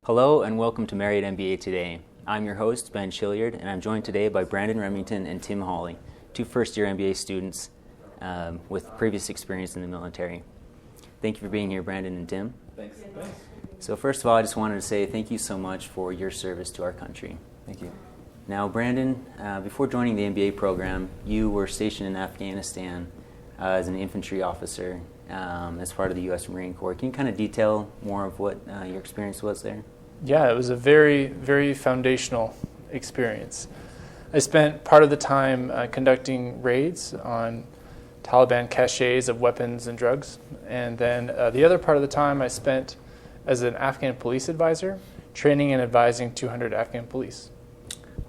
Hello and welcome to Marriott MBA Today. I'm your host, Ben Chilliard, and I'm joined today by Brandon Remington and Tim Holley, two first-year MBA students with previous experience in the military. Thank you for being here, Brandon and Tim. Thanks. So first of all, I just wanted to say thank you so much for your service to our country. Thank you. Now, Brandon, before joining the MBA program, you were stationed in Afghanistan as an infantry officer as part of the U.S. Marine Corps. Can you kind of detail more of what your experience was there? Yeah, it was a very, very foundational experience. I spent part of the time conducting raids on Taliban caches of weapons and drugs, and then the other part of the time I spent as an Afghan police advisor, training and advising 200 Afghan police.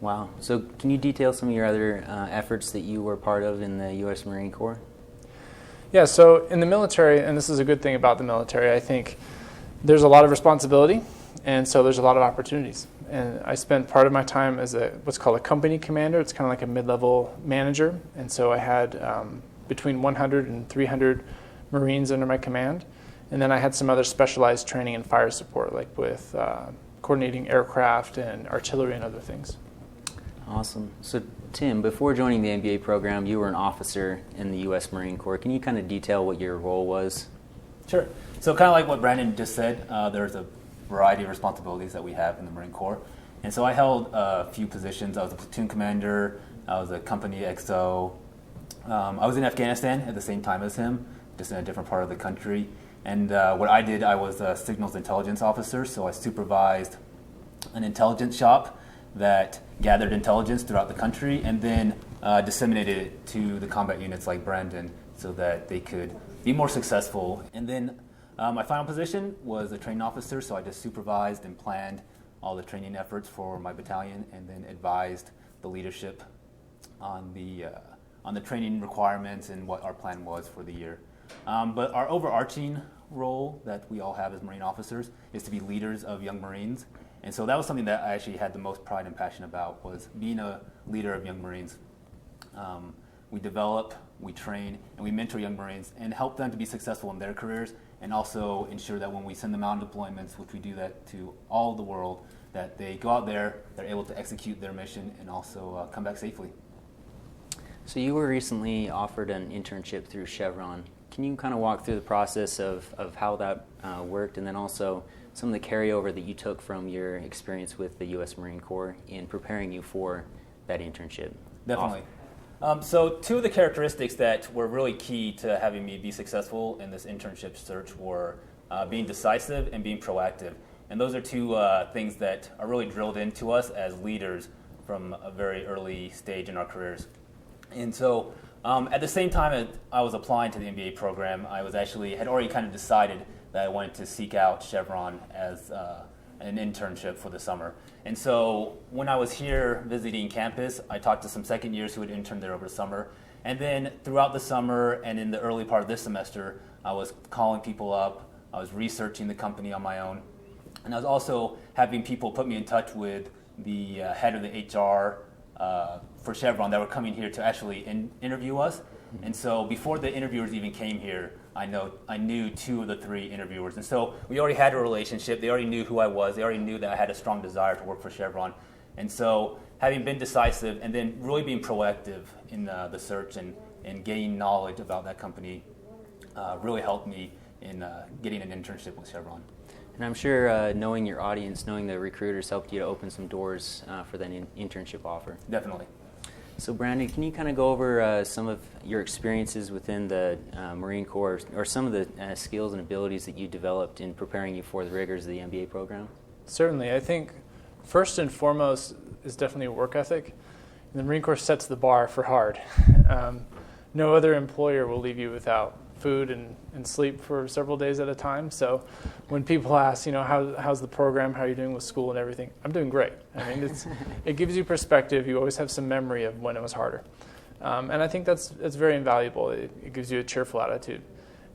Wow. So can you detail some of your other efforts that you were part of in the U.S. Marine Corps? Yeah, so in the military, and this is a good thing about the military, I think there's a lot of responsibility, and so there's a lot of opportunities. And I spent part of my time as what's called a company commander. It's kind of like a mid-level manager. And so I had between 100 and 300 Marines under my command. And then I had some other specialized training and fire support, like with coordinating aircraft and artillery and other things. Awesome. So Tim, before joining the MBA program, you were an officer in the U.S. Marine Corps. Can you kind of detail what your role was? Sure. So kind of like what Brandon just said, there's a variety of responsibilities that we have in the Marine Corps. And so I held a few positions. I was a platoon commander. I was a company XO. I was in Afghanistan at the same time as him, just in a different part of the country. And what I did, I was a signals intelligence officer, so I supervised an intelligence shop that gathered intelligence throughout the country and then disseminated it to the combat units like Brandon so that they could be more successful. And then my final position was a training officer, so I just supervised and planned all the training efforts for my battalion and then advised the leadership on the training requirements and what our plan was for the year. But our overarching role that we all have as Marine officers is to be leaders of young Marines. And so that was something that I actually had the most pride and passion about, was being a leader of young Marines. We develop, we train, and we mentor young Marines and help them to be successful in their careers, and also ensure that when we send them out on deployments, which we do that to all of the world, that they go out there, they're able to execute their mission and also come back safely. So you were recently offered an internship through Chevron. Can you kind of walk through the process of how that worked, and then also some of the carryover that you took from your experience with the U.S. Marine Corps in preparing you for that internship? Definitely. So two of the characteristics that were really key to having me be successful in this internship search were being decisive and being proactive. And those are two things that are really drilled into us as leaders from a very early stage in our careers. And so at the same time I was applying to the MBA program, I had already kind of decided that I wanted to seek out Chevron as an internship for the summer. And so when I was here visiting campus, I talked to some second years who had interned there over the summer. And then throughout the summer and in the early part of this semester, I was calling people up, I was researching the company on my own, and I was also having people put me in touch with the head of the HR for Chevron that were coming here to actually interview us. And so before the interviewers even came here, I knew two of the three interviewers. And so we already had a relationship. They already knew who I was. They already knew that I had a strong desire to work for Chevron. And so having been decisive and then really being proactive in the search and gaining knowledge about that company really helped me in getting an internship with Chevron. And I'm sure knowing your audience, knowing the recruiters helped you to open some doors for that internship offer. Definitely. So Brandon, can you kind of go over some of your experiences within the Marine Corps, or some of the skills and abilities that you developed in preparing you for the rigors of the MBA program? Certainly. I think first and foremost is definitely work ethic. And the Marine Corps sets the bar for hard. No other employer will leave you without food and sleep for several days at a time. So when people ask, how's the program, how are you doing with school and everything, I'm doing great. I mean, it gives you perspective. You always have some memory of when it was harder. And I think that's very invaluable. It gives you a cheerful attitude.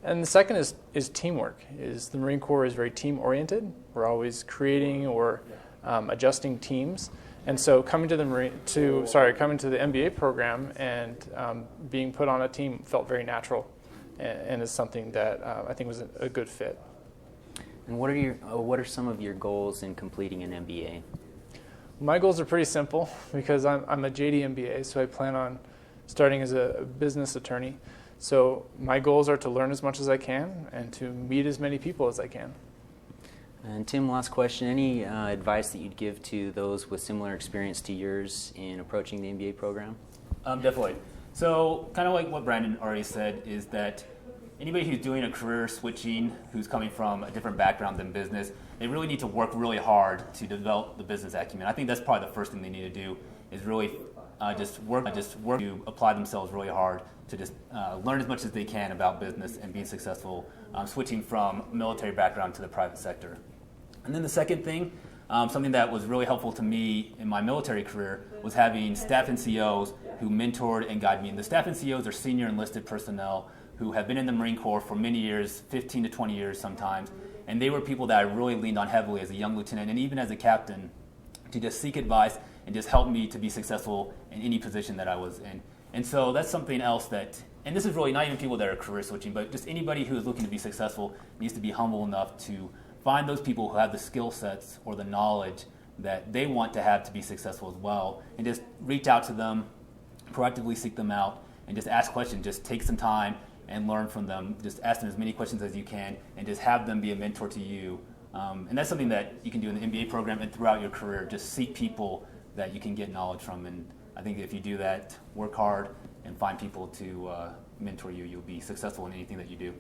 And the second is teamwork. The Marine Corps is very team-oriented. We're always creating or adjusting teams. And so coming to the MBA program and being put on a team felt very natural, and is something that I think was a good fit. And what are some of your goals in completing an MBA? My goals are pretty simple because I'm a JD MBA, so I plan on starting as a business attorney. So my goals are to learn as much as I can and to meet as many people as I can. And Tim, last question. Any advice that you'd give to those with similar experience to yours in approaching the MBA program? Definitely. So kind of like what Brandon already said is that anybody who's doing a career switching, who's coming from a different background than business, they really need to work really hard to develop the business acumen. I think that's probably the first thing they need to do is really just work to apply themselves really hard to just learn as much as they can about business and being successful, switching from military background to the private sector. And then the second thing, something that was really helpful to me in my military career was having staff NCOs who mentored and guided me. And the staff NCOs are senior enlisted personnel who have been in the Marine Corps for many years, 15 to 20 years sometimes, and they were people that I really leaned on heavily as a young lieutenant and even as a captain to just seek advice and just help me to be successful in any position that I was in. And so that's something else that, and this is really not even people that are career switching, but just anybody who is looking to be successful needs to be humble enough to find those people who have the skill sets or the knowledge that they want to have to be successful as well, and just reach out to them, proactively seek them out, and just ask questions. Just take some time and learn from them. Just ask them as many questions as you can, and just have them be a mentor to you. And that's something that you can do in the MBA program and throughout your career. Just seek people that you can get knowledge from. And I think if you do that, work hard, and find people to mentor you, you'll be successful in anything that you do.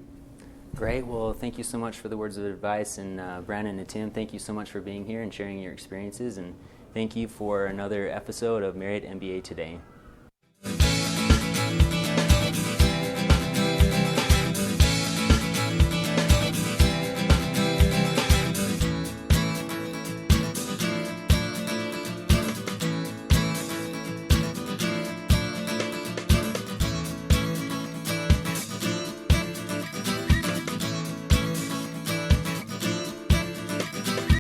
Great. Well, thank you so much for the words of advice. And Brandon and Tim, thank you so much for being here and sharing your experiences. And thank you for another episode of Marriott MBA Today.